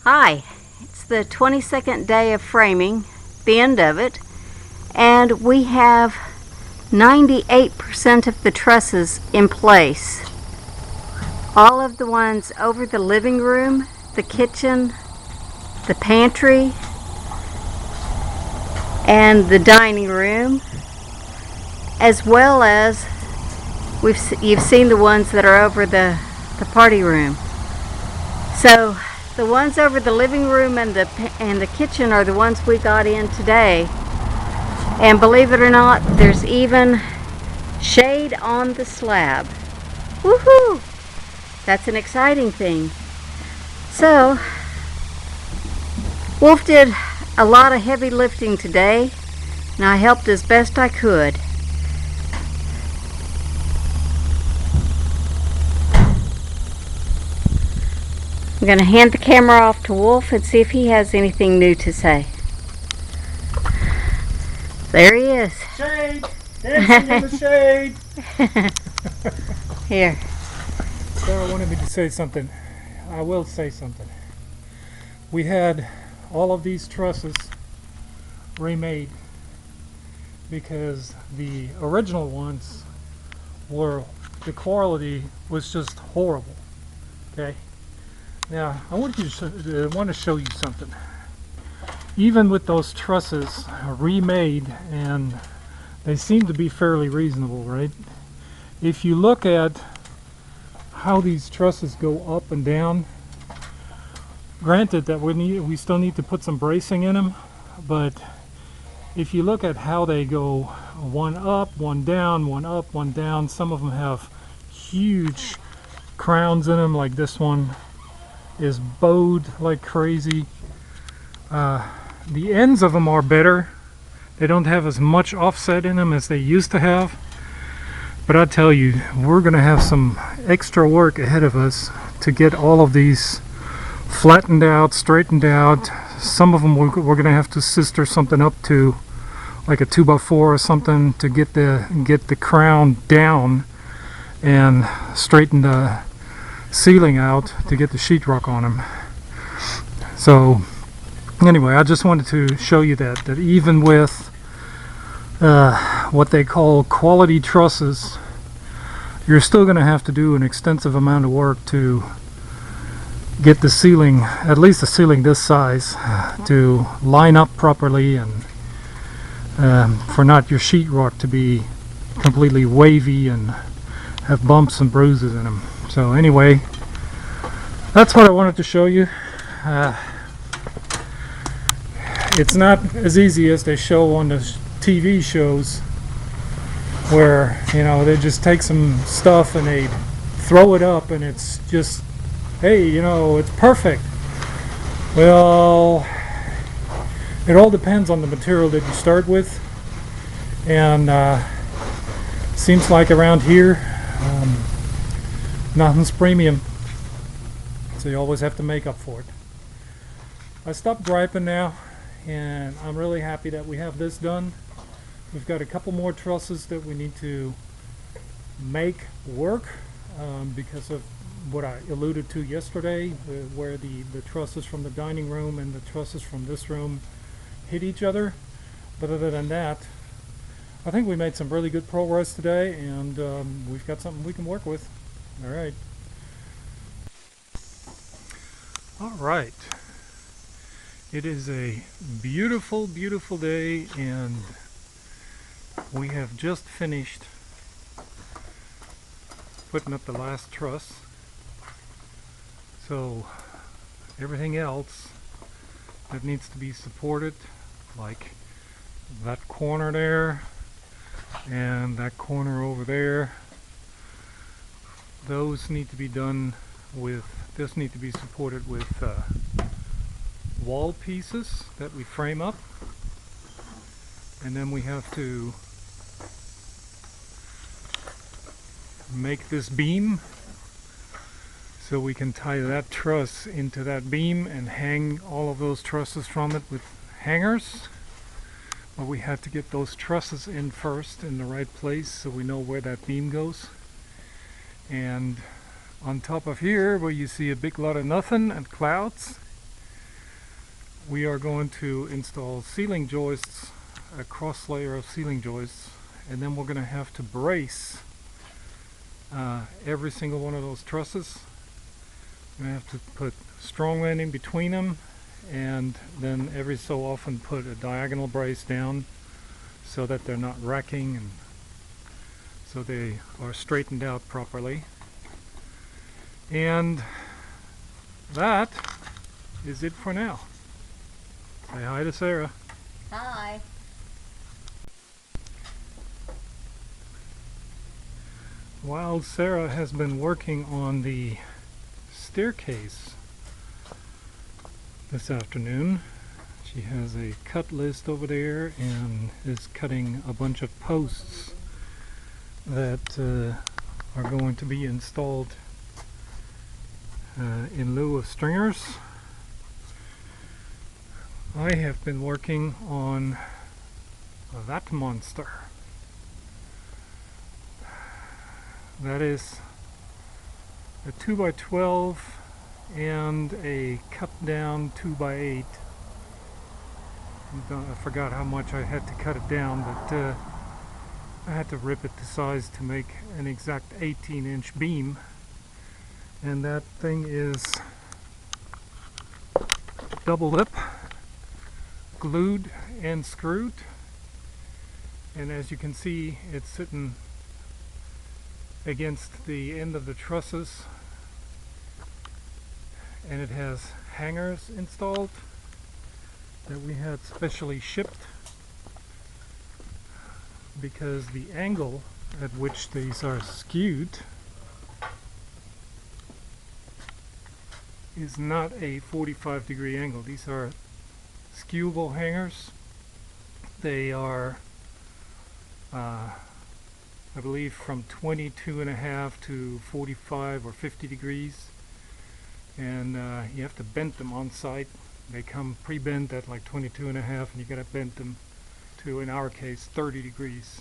Hi, it's the 22nd day of framing, the end of it, and we have 98% of the trusses in place. All of the ones over the living room, the kitchen, the pantry, and the dining room, as well as you've seen the ones that are over the party room. So the ones over the living room and the kitchen are the ones we got in today. And believe it or not, there's even shade on the slab. Woohoo! That's an exciting thing. So, Wolf did a lot of heavy lifting today, and I helped as best I could. I'm going to hand the camera off to Wolf and see if he has anything new to say. There he is. Shade! Dancing in the shade! Here. Sarah wanted me to say something. I will say something. We had all of these trusses remade because the original ones the quality was just horrible. Okay? Now, I want to show you something. Even with those trusses remade, and they seem to be fairly reasonable, right? If you look at how these trusses go up and down, granted that we still need to put some bracing in them, but if you look at how they go, one up, one down, one up, one down, some of them have huge crowns in them, like this one is bowed like crazy. The ends of them are better. They don't have as much offset in them as they used to have. But I tell you, we're going to have some extra work ahead of us to get all of these flattened out, straightened out. Some of them we're going to have to sister something up to, like a 2x4 or something, to get the crown down and straighten the ceiling out to get the sheetrock on them. So anyway, I just wanted to show you that even with what they call quality trusses, you're still going to have to do an extensive amount of work to get the ceiling, at least the ceiling this size, to line up properly, and for not your sheetrock to be completely wavy and have bumps and bruises in them. So anyway, that's what I wanted to show you. It's not as easy as they show on the TV shows, where, you know, they just take some stuff and they throw it up and it's just, hey, you know, it's perfect. Well, it all depends on the material that you start with, and seems like around here nothing's premium, so you always have to make up for it. I stopped griping now, and I'm really happy that we have this done. We've got a couple more trusses that we need to make work because of what I alluded to yesterday, where the trusses from the dining room and the trusses from this room hit each other. But other than that, I think we made some really good progress today, and we've got something we can work with. All right. All right. It is a beautiful, beautiful day, and we have just finished putting up the last truss. So everything else that needs to be supported, like that corner there and that corner over there, those need to be done with, this need to be supported with wall pieces that we frame up, and then we have to make this beam so we can tie that truss into that beam and hang all of those trusses from it with hangers. But we have to get those trusses in first in the right place so we know where that beam goes. And on top of here, where you see a big lot of nothing and clouds, we are going to install ceiling joists, a cross layer of ceiling joists, and then we're going to have to brace every single one of those trusses. We're going to have to put strong landing between them, and then every so often put a diagonal brace down so that they're not racking, and so they are straightened out properly. And that is it for now. Say hi to Sarah. Hi. While Sarah has been working on the staircase this afternoon, she has a cut list over there and is cutting a bunch of posts that are going to be installed in lieu of stringers. I have been working on that monster. That is a 2x12 and a cut down 2x8. I forgot how much I had to cut it down, but I had to rip it to size to make an exact 18-inch beam. And that thing is double lip, glued and screwed. And as you can see, it's sitting against the end of the trusses, and it has hangers installed that we had specially shipped because the angle at which these are skewed is not a 45-degree angle. These are skewable hangers. They are I believe from 22.5 to 45 or 50 degrees, and you have to bend them on site. They come pre-bent at like 22.5, and you gotta bend them to, in our case, 30 degrees.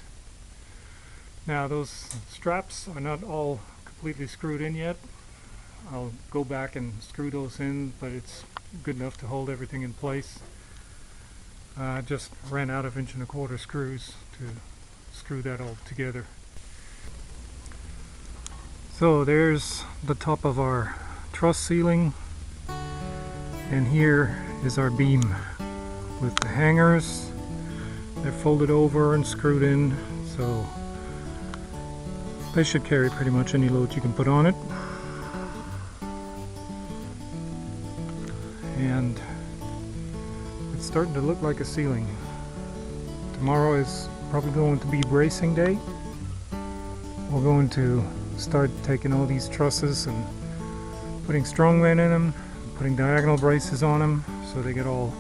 Now those straps are not all completely screwed in yet. I'll go back and screw those in, but it's good enough to hold everything in place. I just ran out of 1¼ screws to screw that all together. So there's the top of our truss ceiling, and here is our beam with the hangers. They're folded over and screwed in, so they should carry pretty much any load you can put on it. And it's starting to look like a ceiling. Tomorrow is probably going to be bracing day. We're going to start taking all these trusses and putting strong man in them, putting diagonal braces on them so they get all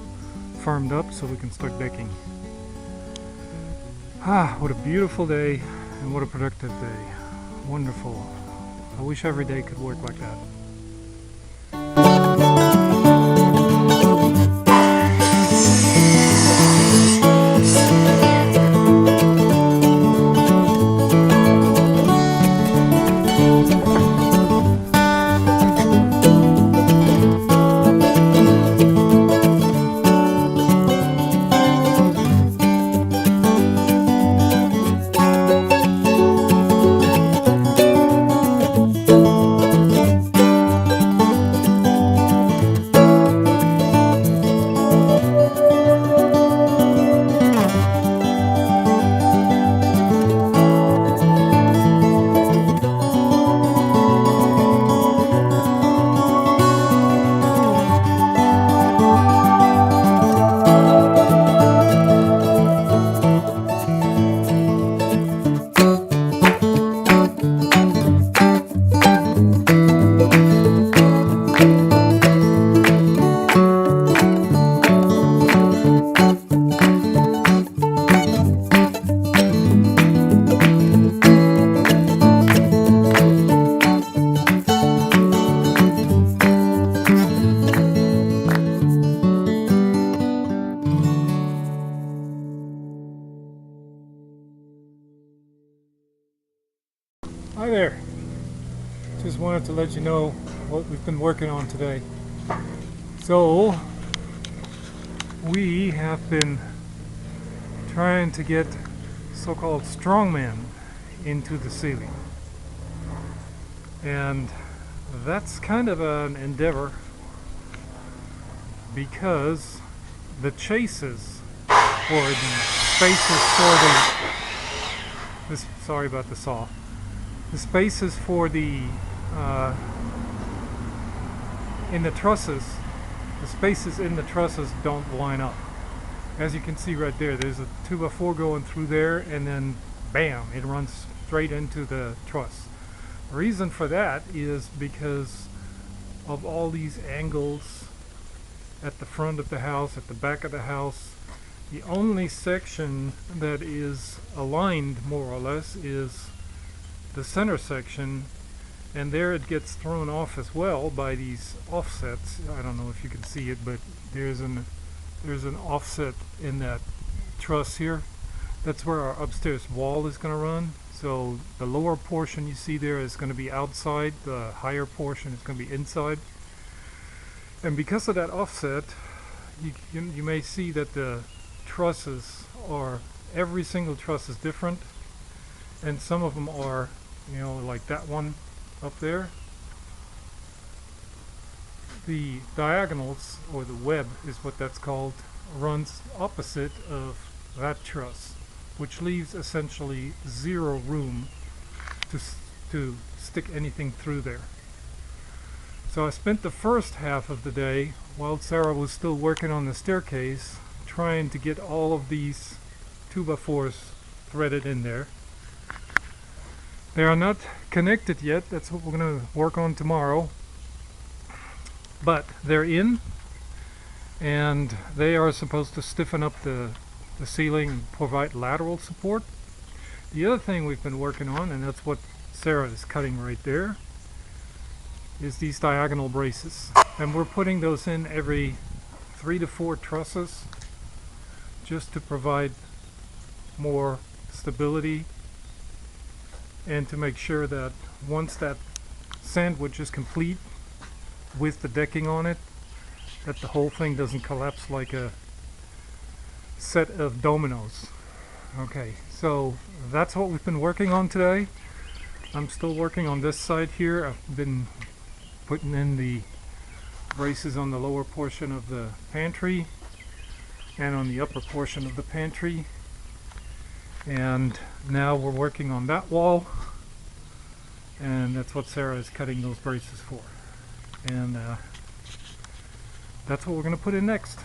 firmed up so we can start decking. Ah, what a beautiful day, and what a productive day. Wonderful. I wish every day could work like that. Hi there. Just wanted to let you know what we've been working on today. So we have been trying to get so-called strongmen into the ceiling, and that's kind of an endeavor because the chases or the spaces for sorry about the saw. The spaces for the in the trusses, the spaces in the trusses don't line up. As you can see right there, there's a 2x4 going through there, and then bam, it runs straight into the truss. The reason for that is because of all these angles at the front of the house, at the back of the house. The only section that is aligned more or less is the center section, and there it gets thrown off as well by these offsets. I don't know if you can see it, but there's an offset in that truss here. That's where our upstairs wall is going to run. So the lower portion you see there is going to be outside, the higher portion is going to be inside. And because of that offset, you may see that the trusses are, every single truss is different, and some of them are, you know, like that one up there. The diagonals, or the web is what that's called, runs opposite of that truss, which leaves essentially zero room to stick anything through there. So I spent the first half of the day, while Sarah was still working on the staircase, trying to get all of these 2x4s threaded in there. They are not connected yet. That's what we're going to work on tomorrow. But they're in, and they are supposed to stiffen up the ceiling and provide lateral support. The other thing we've been working on, and that's what Sarah is cutting right there, is these diagonal braces. And we're putting those in every 3 to 4 trusses just to provide more stability and to make sure that once that sandwich is complete with the decking on it, that the whole thing doesn't collapse like a set of dominoes. Okay, so that's what we've been working on today. I'm still working on this side here. I've been putting in the braces on the lower portion of the pantry and on the upper portion of the pantry, and now we're working on that wall, and that's what Sarah is cutting those braces for, and that's what we're going to put in next.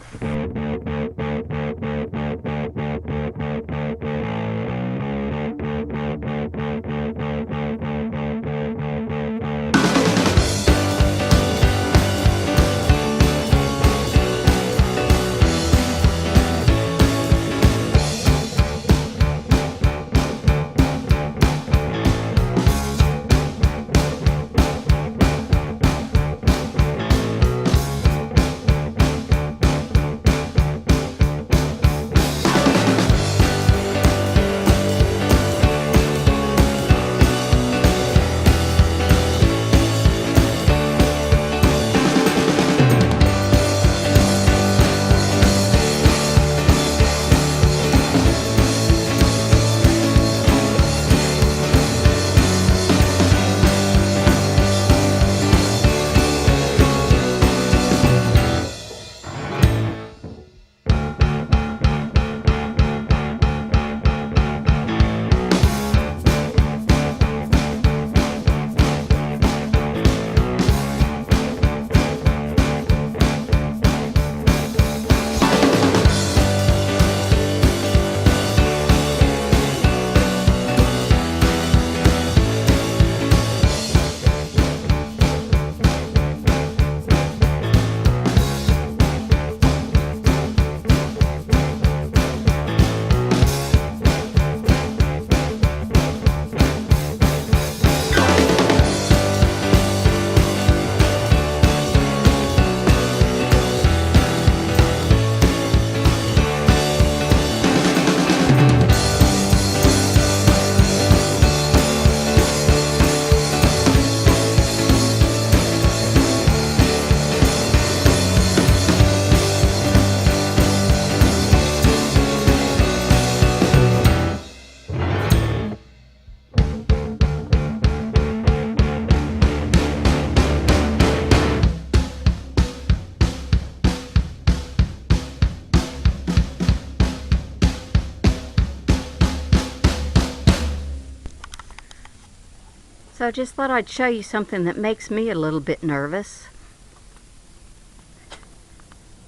So I just thought I'd show you something that makes me a little bit nervous.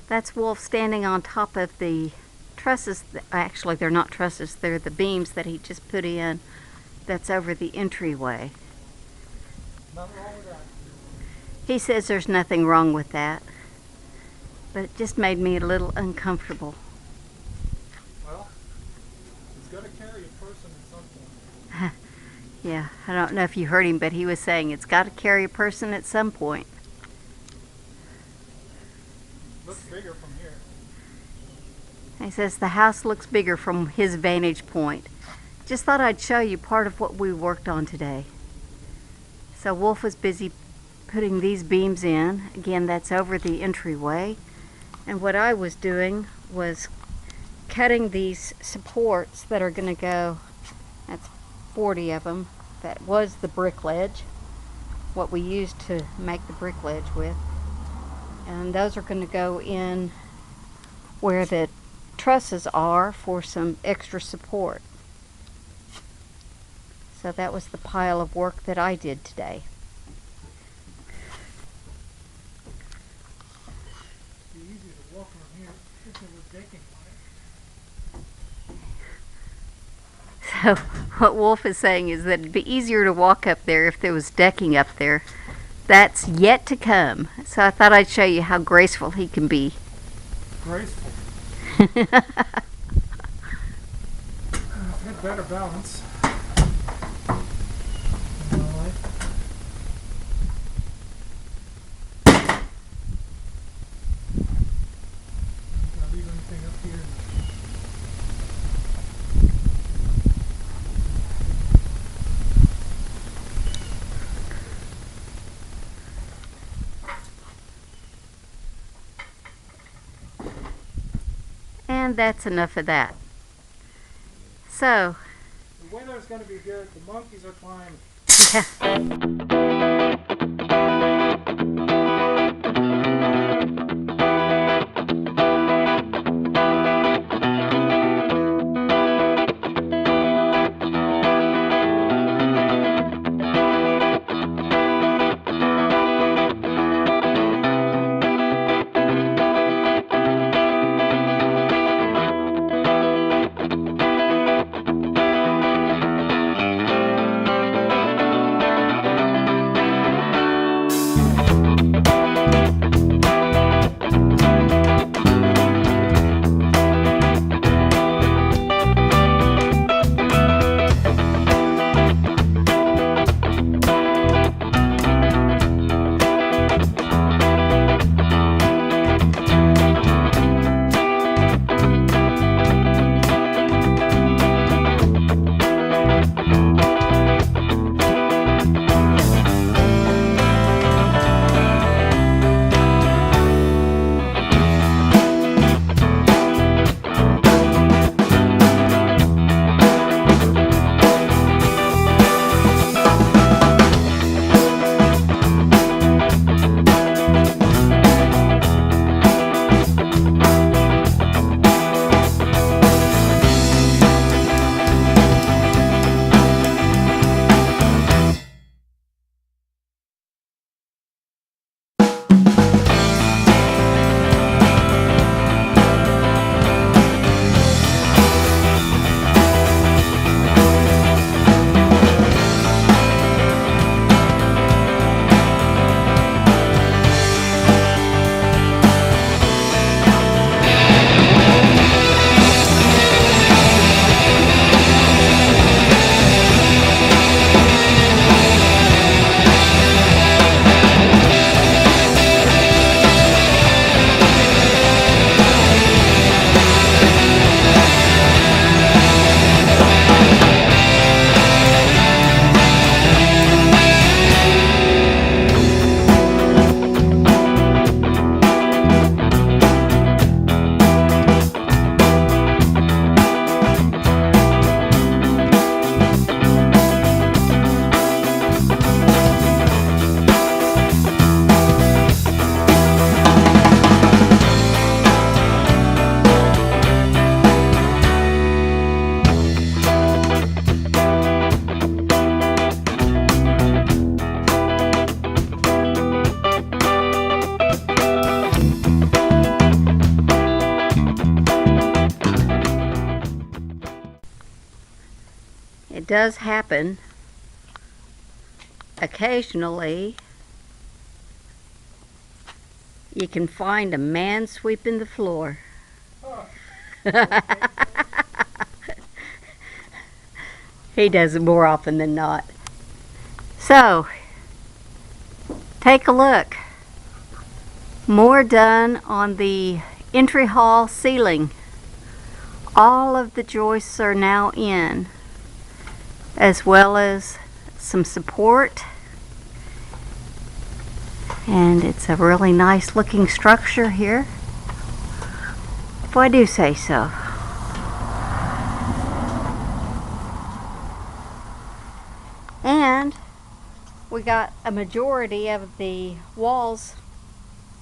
That's Wolf standing on top of the trusses. Actually, they're not trusses, they're the beams that he just put in that's over the entryway. Nothing wrong with that. He says there's nothing wrong with that, but it just made me a little uncomfortable. Well, it's got to carry a person at some point. Yeah, I don't know if you heard him, but he was saying it's got to carry a person at some point. Looks bigger from here. He says the house looks bigger from his vantage point. Just thought I'd show you part of what we worked on today. So Wolf was busy putting these beams in. Again, that's over the entryway. And what I was doing was cutting these supports that are going to go, that's 40 of them. That was the brick ledge, what we used to make the brick ledge with. And those are going to go in where the trusses are for some extra support. So that was the pile of work that I did today. It'd be easy to walk from here if there was decking on it. So what Wolf is saying is that it'd be easier to walk up there if there was decking up there. That's yet to come. So I thought I'd show you how graceful he can be. Graceful. Get better balance. Alright. I'll leave anything up here. And that's enough of that. So, The weather's going to be good. The monkeys are climbing. does happen occasionally. You can find a man sweeping the floor. He does it more often than not. So, take a look. More done on the entry hall ceiling. All of the joists are now in, as well as some support. And it's a really nice looking structure here, if I do say so. And we got a majority of the walls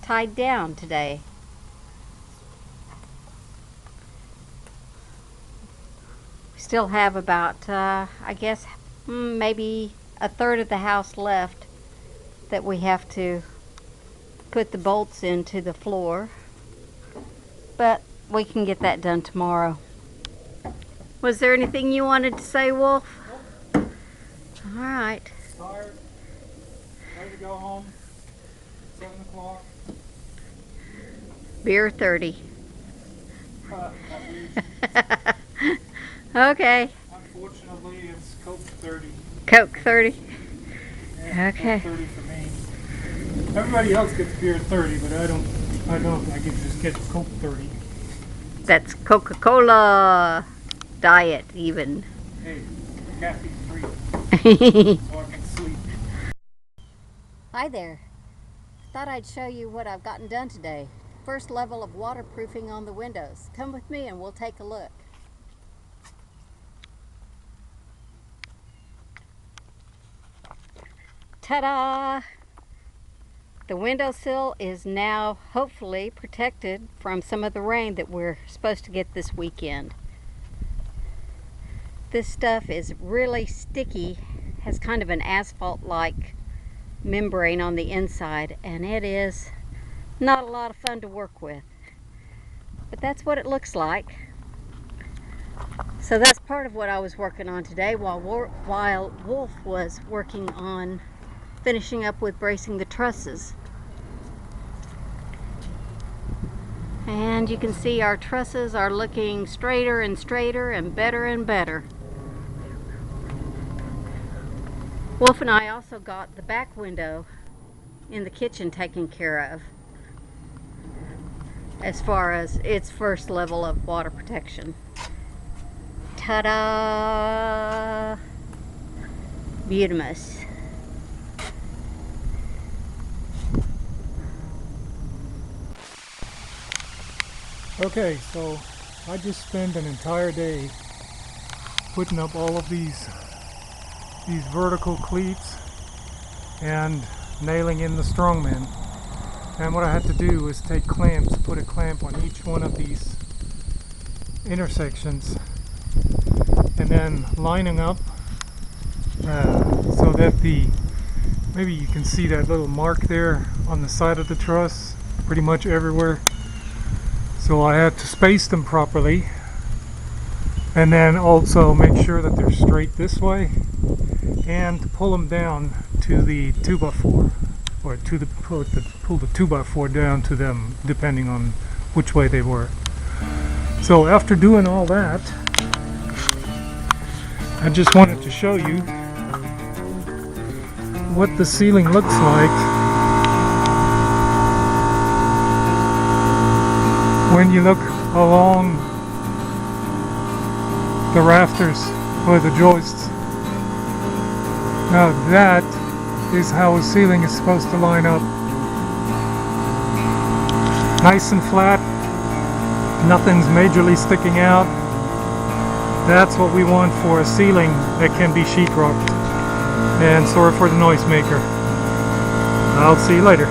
tied down today. We still have about, I guess, maybe a third of the house left that we have to put the bolts into the floor, but we can get that done tomorrow. Was there anything you wanted to say, Wolf? Nope. All right. Tired. Ready to go home. 7 o'clock. Beer 30. Okay. Unfortunately, it's Coke 30. Coke 30. Yeah, Okay. Coke 30 for me. Everybody else gets beer 30, but I don't. I can just get Coke 30. That's Coca-Cola diet even. Hey, caffeine free. So I can sleep. Hi there. Thought I'd show you what I've gotten done today. First level of waterproofing on the windows. Come with me and we'll take a look. Ta-da! The windowsill is now hopefully protected from some of the rain that we're supposed to get this weekend. This stuff is really sticky, has kind of an asphalt-like membrane on the inside, and it is not a lot of fun to work with. But that's what it looks like. So that's part of what I was working on today while Wolf was working on finishing up with bracing the trusses. And you can see our trusses are looking straighter and straighter and better. Wolf and I also got the back window in the kitchen taken care of as far as its first level of water protection. Ta-da! Beautimous. Okay, so I just spent an entire day putting up all of these vertical cleats and nailing in the strongmen. And what I had to do was take clamps, put a clamp on each one of these intersections, and then lining up so that maybe you can see that little mark there on the side of the truss pretty much everywhere. So I had to space them properly, and then also make sure that they're straight this way, and to pull them down to the 2x4, or to pull the 2x4 down to them, depending on which way they were. So after doing all that, I just wanted to show you what the ceiling looks like when you look along the rafters or the joists. Now that is how a ceiling is supposed to line up. Nice and flat, nothing's majorly sticking out. That's what we want for a ceiling that can be sheetrocked. And sorry for the noisemaker. I'll see you later.